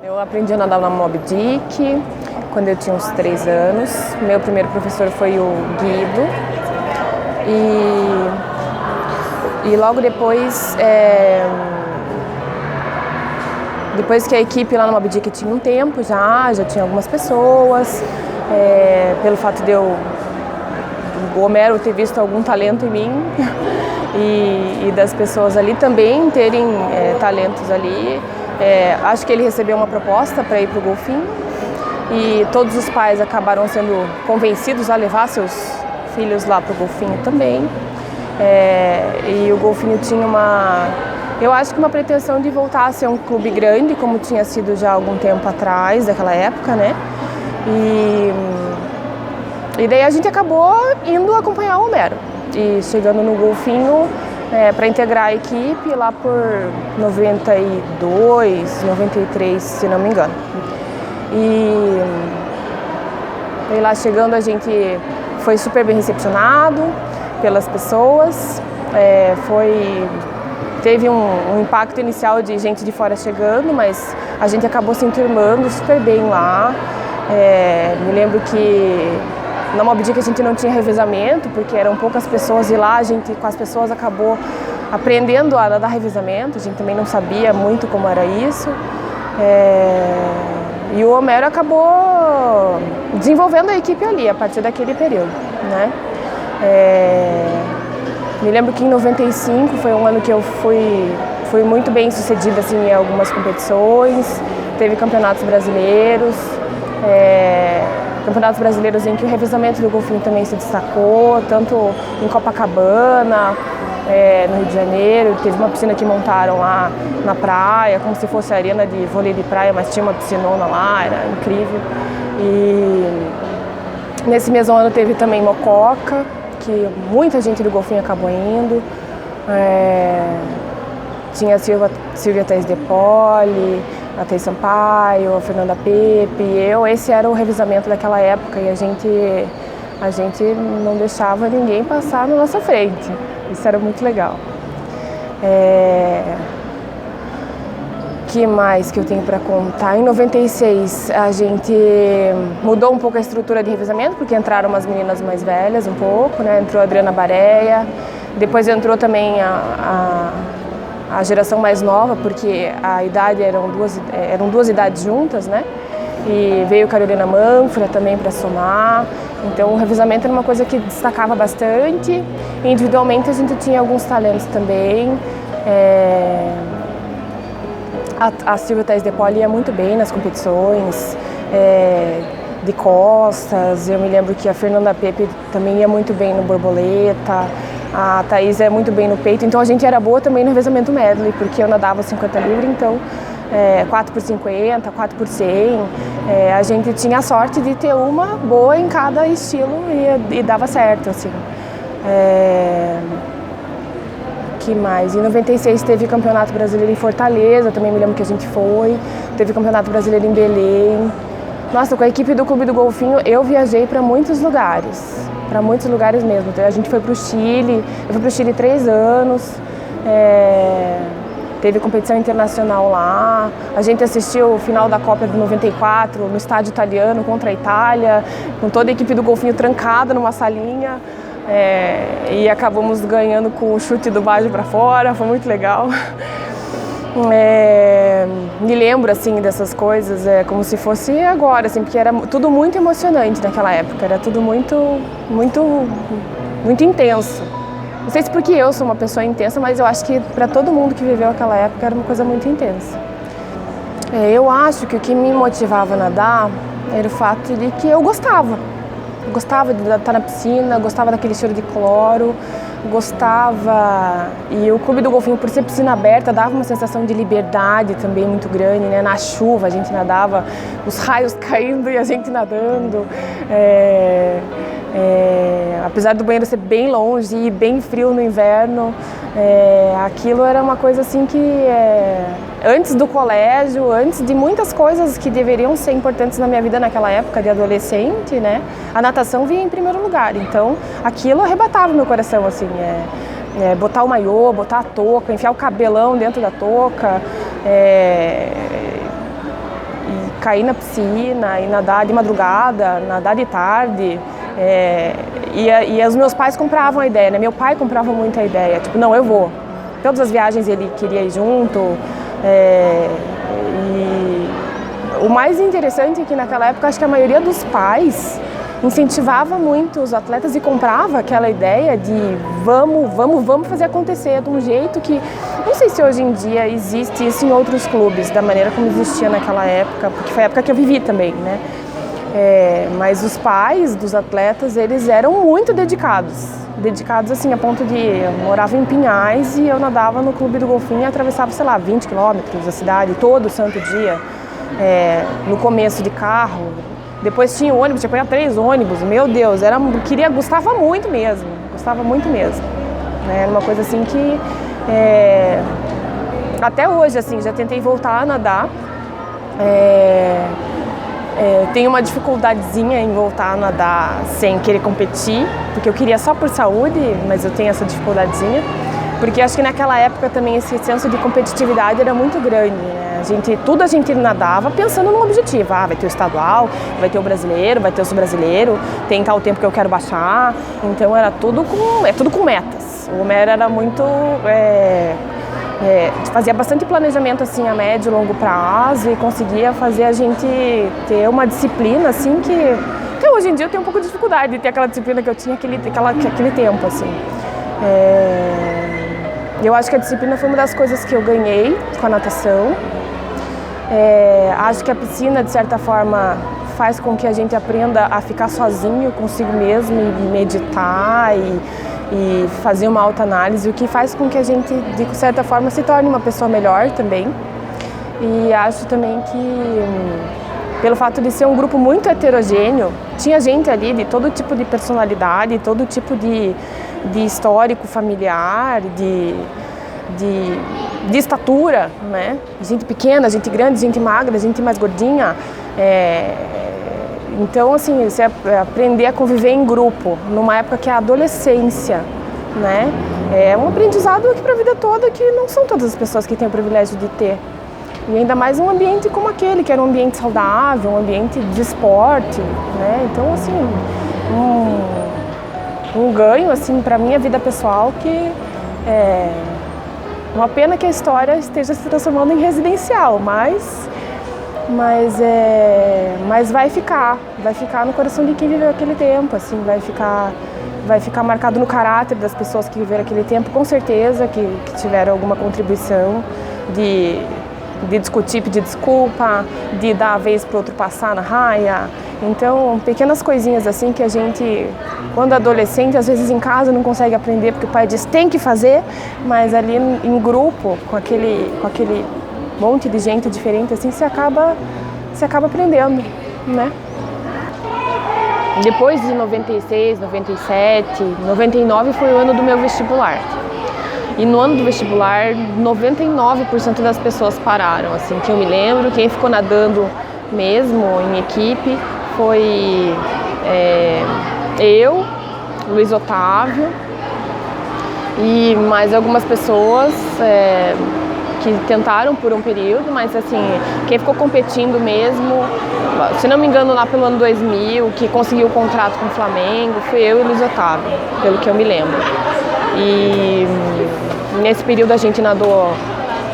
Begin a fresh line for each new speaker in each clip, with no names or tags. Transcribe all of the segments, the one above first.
Eu aprendi a nadar na Moby Dick quando eu tinha uns 3 anos. Meu primeiro professor foi o Guido. E logo depois, depois que a equipe lá no Moby Dick tinha um tempo já tinha algumas pessoas, pelo fato de o Homero ter visto algum talento em mim e das pessoas ali também terem talentos ali. Acho que ele recebeu uma proposta para ir para o golfinho e todos os pais acabaram sendo convencidos a levar seus filhos lá para o golfinho também. E o golfinho tinha eu acho que uma pretensão de voltar a ser um clube grande, como tinha sido já há algum tempo atrás, daquela época, né? E daí a gente acabou indo acompanhar o Homero e chegando no golfinho para integrar a equipe lá por 92, 93, se não me engano. E lá chegando a gente foi super bem recepcionado pelas pessoas, teve um impacto inicial de gente de fora chegando, mas a gente acabou se enturmando super bem lá. Me lembro que na Moby Dick a gente não tinha revezamento, porque eram poucas pessoas, e lá a gente com as pessoas acabou aprendendo a dar revezamento, a gente também não sabia muito como era isso. E o Homero acabou desenvolvendo a equipe ali, a partir daquele período, né? Me lembro que em 95 foi um ano que eu fui muito bem sucedida assim, em algumas competições, teve campeonatos brasileiros, campeonatos brasileiros em que o revezamento do golfinho também se destacou, tanto em Copacabana, no Rio de Janeiro, teve uma piscina que montaram lá na praia, como se fosse a arena de vôlei de praia, mas tinha uma piscinona lá, era incrível. E nesse mesmo ano teve também Mococa, que muita gente do golfinho acabou indo. Tinha a Silvia Thaís De Poli, a Thaís Sampaio, a Fernanda Pepe, esse era o revezamento daquela época e a gente não deixava ninguém passar na nossa frente. Isso era muito legal. Que mais que eu tenho para contar? Em 96 a gente mudou um pouco a estrutura de revezamento, porque entraram umas meninas mais velhas um pouco, né? Entrou a Adriana Bareia, depois entrou também a geração mais nova, porque a idade eram duas idades juntas, né? E veio Carolina Manfra também para somar. Então o revezamento era uma coisa que destacava bastante. Individualmente a gente tinha alguns talentos também. A Silvia Thaís De Poli ia muito bem nas competições de costas. Eu me lembro que a Fernanda Pepe também ia muito bem no borboleta. A Thaís é muito bem no peito. Então a gente era boa também no revezamento medley, porque eu nadava 50 livre, então 4 por 50, 4 por 100. A gente tinha a sorte de ter uma boa em cada estilo e dava certo, assim. Que mais? Em 96 teve Campeonato Brasileiro em Fortaleza, também me lembro que a gente foi. Teve Campeonato Brasileiro em Belém. Nossa, com a equipe do Clube do Golfinho eu viajei para muitos lugares mesmo. A gente foi para o Chile, eu fui para o Chile 3 anos. Teve competição internacional lá. A gente assistiu o final da Copa de 94 no estádio italiano contra a Itália, com toda a equipe do Golfinho trancada numa salinha. E acabamos ganhando com o chute do Baggio para fora, foi muito legal. Me lembro assim dessas coisas como se fosse agora, assim, porque era tudo muito emocionante naquela época, era tudo muito, muito, muito intenso. Não sei se porque eu sou uma pessoa intensa, mas eu acho que para todo mundo que viveu aquela época era uma coisa muito intensa. Eu acho que o que me motivava a nadar era o fato de que eu gostava. Eu gostava de estar na piscina, gostava daquele cheiro de cloro, gostava. E o Clube do Golfinho, por ser piscina aberta, dava uma sensação de liberdade também muito grande, né? Na chuva a gente nadava, os raios caindo e a gente nadando. Apesar do banheiro ser bem longe e bem frio no inverno, aquilo era uma coisa assim que antes do colégio, antes de muitas coisas que deveriam ser importantes na minha vida naquela época de adolescente, né? A natação vinha em primeiro lugar, então aquilo arrebatava meu coração, assim, botar o maiô, botar a touca, enfiar o cabelão dentro da touca, cair na piscina e nadar de madrugada, nadar de tarde. E os meus pais compravam a ideia, né? Meu pai comprava muito a ideia, tipo, não, eu vou. Todas as viagens ele queria ir junto. E o mais interessante é que naquela época acho que a maioria dos pais incentivava muito os atletas e comprava aquela ideia de vamos fazer acontecer de um jeito que não sei se hoje em dia existe isso em outros clubes da maneira como existia naquela época, porque foi a época que eu vivi também, né? Mas os pais dos atletas, eles eram muito dedicados assim a ponto de eu morava em Pinhais e eu nadava no Clube do Golfinho e atravessava, sei lá, 20 quilômetros da cidade todo santo dia, no começo de carro. Depois tinha o ônibus, tinha que pegar 3 ônibus, meu Deus, gostava muito mesmo, né? Era uma coisa assim que até hoje assim, já tentei voltar a nadar, tenho uma dificuldadezinha em voltar a nadar sem querer competir, porque eu queria só por saúde, mas eu tenho essa dificuldadezinha, porque acho que naquela época também esse senso de competitividade era muito grande, né? A gente nadava pensando num objetivo, vai ter o estadual, vai ter o brasileiro, vai ter o sul-brasileiro, tem tal tempo que eu quero baixar, então era tudo com metas. O Homero era muito... fazia bastante planejamento assim a médio e longo prazo e conseguia fazer a gente ter uma disciplina assim que até hoje em dia eu tenho um pouco de dificuldade de ter aquela disciplina que eu tinha aquele tempo assim. Eu acho que a disciplina foi uma das coisas que eu ganhei com a natação. Acho que a piscina, de certa forma, faz com que a gente aprenda a ficar sozinho consigo mesmo e meditar e fazer uma autoanálise, o que faz com que a gente, de certa forma, se torne uma pessoa melhor também. E acho também que, pelo fato de ser um grupo muito heterogêneo, tinha gente ali de todo tipo de personalidade, todo tipo de histórico familiar, de estatura, né? Gente pequena, gente grande, gente magra, gente mais gordinha. Então, assim, você aprender a conviver em grupo, numa época que é a adolescência, né? É um aprendizado aqui para a vida toda que não são todas as pessoas que têm o privilégio de ter. E ainda mais um ambiente como aquele, que era um ambiente saudável, um ambiente de esporte, né? Então, assim, um ganho, assim, para a minha vida pessoal que é uma pena que a história esteja se transformando em residencial, mas vai ficar no coração de quem viveu aquele tempo, assim, vai ficar marcado no caráter das pessoas que viveram aquele tempo, com certeza, que tiveram alguma contribuição de discutir, pedir desculpa, de dar a vez para o outro passar na raia. Então, pequenas coisinhas assim que a gente, quando adolescente, às vezes em casa não consegue aprender porque o pai diz tem que fazer, mas ali em grupo, com aquele monte de gente diferente assim, você acaba aprendendo, né? Depois de 96, 97, 99 foi o ano do meu vestibular. E no ano do vestibular, 99% das pessoas pararam, assim, que eu me lembro. Quem ficou nadando mesmo em equipe foi eu, Luiz Otávio e mais algumas pessoas que tentaram por um período, mas assim, quem ficou competindo mesmo, se não me engano lá pelo ano 2000, que conseguiu o contrato com o Flamengo, foi eu e Luiz Otávio, pelo que eu me lembro. E nesse período a gente nadou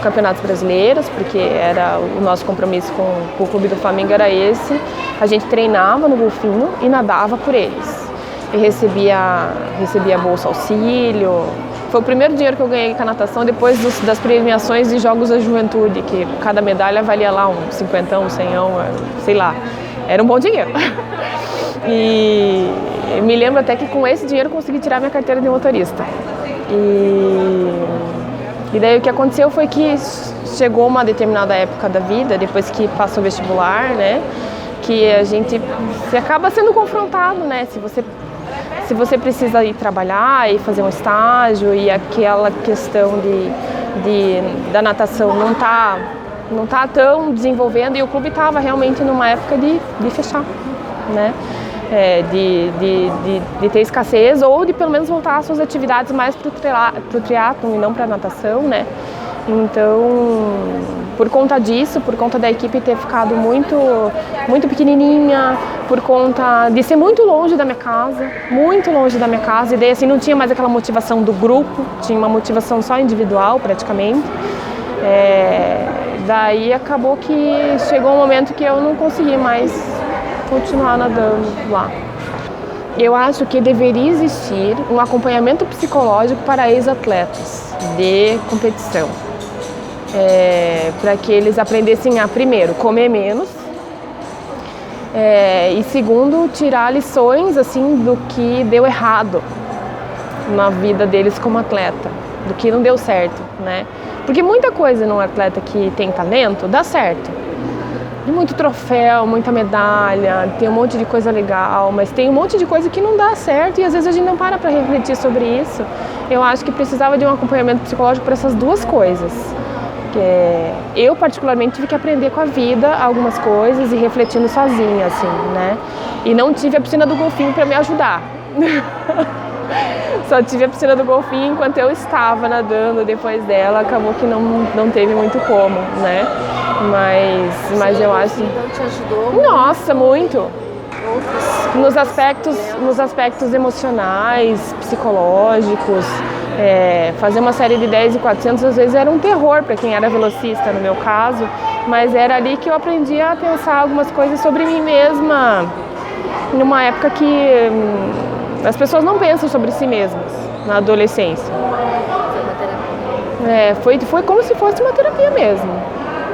campeonatos brasileiros, porque era o nosso compromisso com o clube do Flamengo era esse. A gente treinava no Golfinho e nadava por eles. E recebia bolsa auxílio. Foi o primeiro dinheiro que eu ganhei com a natação depois das premiações de Jogos da Juventude, que cada medalha valia lá um 50, 100, sei lá. Era um bom dinheiro. E eu me lembro até que com esse dinheiro eu consegui tirar minha carteira de motorista. E daí o que aconteceu foi que chegou uma determinada época da vida, depois que passou o vestibular, né, que a gente acaba sendo confrontado, né, se você precisa ir trabalhar e fazer um estágio e aquela questão da natação não tá tão desenvolvendo, e o clube estava realmente numa época de fechar, né? De ter escassez ou de pelo menos voltar às suas atividades mais para o triatlon e não para a natação, né? Então, por conta disso, por conta da equipe ter ficado muito pequenininha, por conta de ser muito longe da minha casa, e daí assim não tinha mais aquela motivação do grupo, tinha uma motivação só individual praticamente. Daí acabou que chegou um momento que eu não consegui mais continuar nadando lá. Eu acho que deveria existir um acompanhamento psicológico para ex-atletas de competição. Para que eles aprendessem a, primeiro, comer menos, e segundo, tirar lições assim, do que deu errado na vida deles como atleta, do que não deu certo, né? Porque muita coisa num atleta que tem talento dá certo. Tem muito troféu, muita medalha, tem um monte de coisa legal, mas tem um monte de coisa que não dá certo e às vezes a gente não para refletir sobre isso. Eu acho que precisava de um acompanhamento psicológico para essas duas coisas. Eu particularmente tive que aprender com a vida algumas coisas e refletindo sozinha, assim, né? E não tive a piscina do golfinho para me ajudar. Só tive a piscina do golfinho enquanto eu estava nadando. Depois dela acabou que não teve muito como, né? Mas eu acho...
Então te ajudou?
Nossa, muito! Nos aspectos emocionais, psicológicos. Fazer uma série de 10 e 400 às vezes era um terror para quem era velocista, no meu caso, mas era ali que eu aprendi a pensar algumas coisas sobre mim mesma, numa época que as pessoas não pensam sobre si mesmas, na adolescência. Foi como se fosse uma terapia mesmo.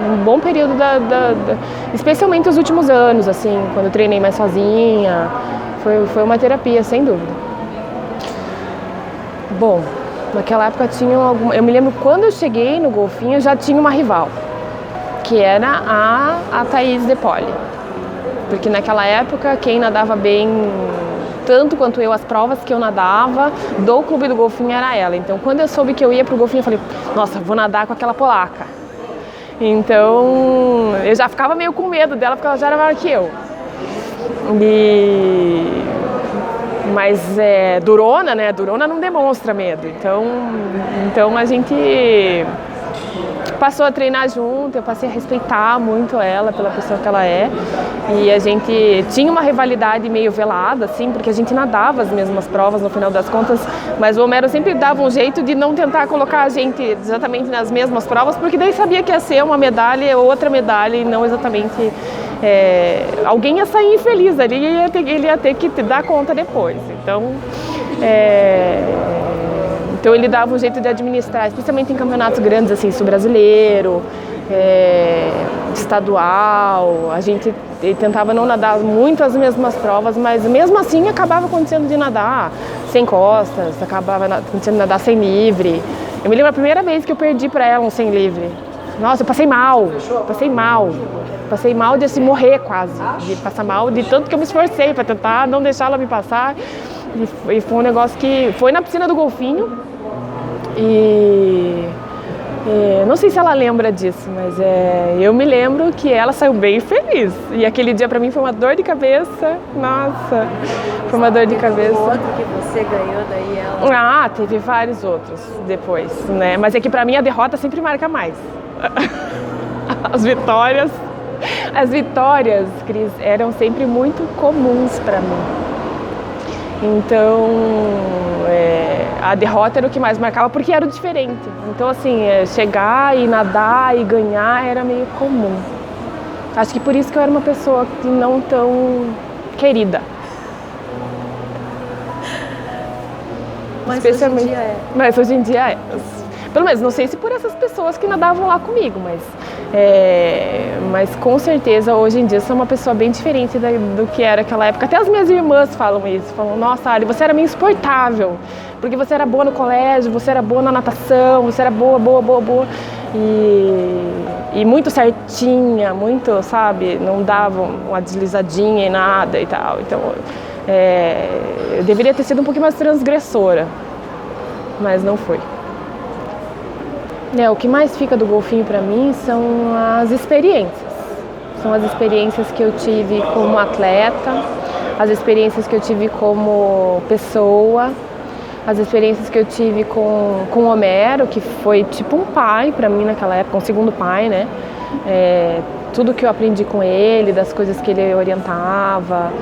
Um bom período, especialmente os últimos anos, assim, quando eu treinei mais sozinha, foi uma terapia, sem dúvida. Bom, naquela época eu me lembro quando eu cheguei no golfinho já tinha uma rival, que era a Thaís De Poli, porque naquela época quem nadava bem tanto quanto eu as provas que eu nadava do clube do golfinho era ela. Então quando eu soube que eu ia pro golfinho eu falei, nossa, vou nadar com aquela polaca. Então eu já ficava meio com medo dela porque ela já era maior que eu. Mas durona, né? Durona não demonstra medo. Então a gente passou a treinar junto, eu passei a respeitar muito ela pela pessoa que ela é. E a gente tinha uma rivalidade meio velada, assim, porque a gente nadava as mesmas provas no final das contas, mas o Homero sempre dava um jeito de não tentar colocar a gente exatamente nas mesmas provas, porque daí sabia que ia ser uma medalha ou outra medalha e não exatamente... alguém ia sair infeliz ali e ele ia ter que dar conta depois. Então ele dava um jeito de administrar, especialmente em campeonatos grandes, assim, sul-brasileiro, estadual. A gente tentava não nadar muito as mesmas provas, mas mesmo assim acabava acontecendo de nadar sem costas, acabava acontecendo de nadar sem livre. Eu me lembro a primeira vez que eu perdi para ela um sem livre. Nossa, eu passei mal de assim, morrer quase, de passar mal, de tanto que eu me esforcei para tentar não deixar ela me passar. E foi um negócio que foi na piscina do golfinho e não sei se ela lembra disso, mas eu me lembro que ela saiu bem feliz. E aquele dia para mim foi uma dor de cabeça, nossa, foi uma dor de cabeça.
Teve outro que você ganhou daí ela?
Ah, teve vários outros depois, né? Mas é que para mim a derrota sempre marca mais. As vitórias, Cris, eram sempre muito comuns para mim. Então, a derrota era o que mais marcava porque era diferente. Então, assim, chegar e nadar e ganhar era meio comum. Acho que por isso que eu era uma pessoa não tão querida.
Mas hoje em dia é.
Mas hoje em dia é. Pelo menos, não sei se por essas pessoas que nadavam lá comigo, mas com certeza hoje em dia sou uma pessoa bem diferente do que era naquela época. Até as minhas irmãs falam isso, falam, nossa, Ari, você era meio insuportável, porque você era boa no colégio, você era boa na natação, você era boa. E muito certinha, muito, sabe, não dava uma deslizadinha e nada e tal. Então, eu deveria ter sido um pouquinho mais transgressora, mas não foi. O que mais fica do golfinho para mim são as experiências. São as experiências que eu tive como atleta, as experiências que eu tive como pessoa, as experiências que eu tive com o Homero, que foi tipo um pai para mim naquela época, um segundo pai, né? Tudo que eu aprendi com ele, das coisas que ele orientava,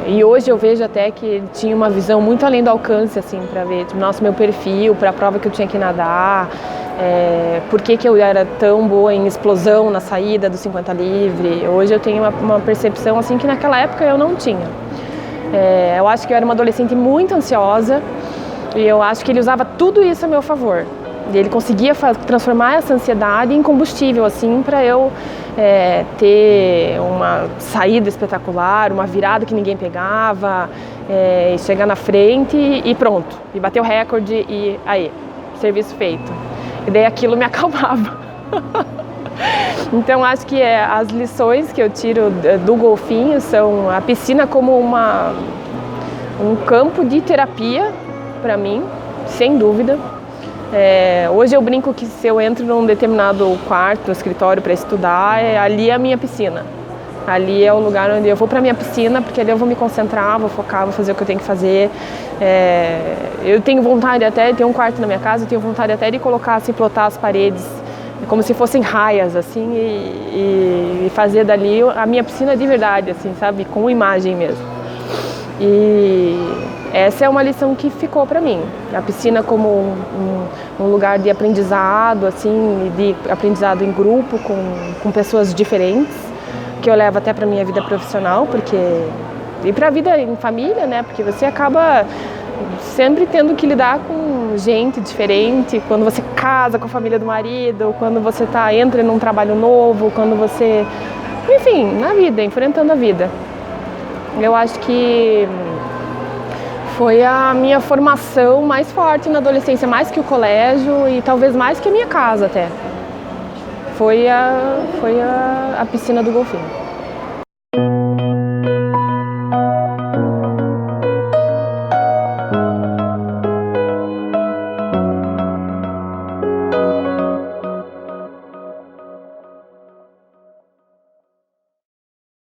e hoje eu vejo até que ele tinha uma visão muito além do alcance, assim, para ver, tipo, nossa, meu perfil, para a prova que eu tinha que nadar, por que eu era tão boa em explosão na saída do 50 livre. Hoje eu tenho uma percepção assim que naquela época eu não tinha. Eu acho que eu era uma adolescente muito ansiosa e eu acho que ele usava tudo isso a meu favor. E ele conseguia transformar essa ansiedade em combustível, assim, para eu ter uma saída espetacular, uma virada que ninguém pegava, chegar na frente e pronto, e bater o recorde e aí, serviço feito. E daí aquilo me acalmava. Então acho que as lições que eu tiro do golfinho são a piscina como um campo de terapia para mim, sem dúvida. Hoje eu brinco que se eu entro num determinado quarto, no escritório para estudar, ali é a minha piscina. Ali é o lugar onde eu vou para a minha piscina, porque ali eu vou me concentrar, vou focar, vou fazer o que eu tenho que fazer. Eu tenho vontade até, tem um quarto na minha casa, eu tenho vontade até de colocar, assim, plotar as paredes como se fossem raias, assim, e fazer dali a minha piscina de verdade, assim, sabe, com imagem mesmo. E essa é uma lição que ficou para mim, a piscina como um lugar de aprendizado, assim, de aprendizado em grupo com pessoas diferentes, que eu levo até para minha vida profissional, e para a vida em família, né, porque você acaba sempre tendo que lidar com gente diferente, quando você casa com a família do marido, quando você entra num trabalho novo, quando você, enfim, na vida, enfrentando a vida. Eu acho que foi a minha formação mais forte na adolescência, mais que o colégio e talvez mais que a minha casa até. Foi a piscina do golfinho.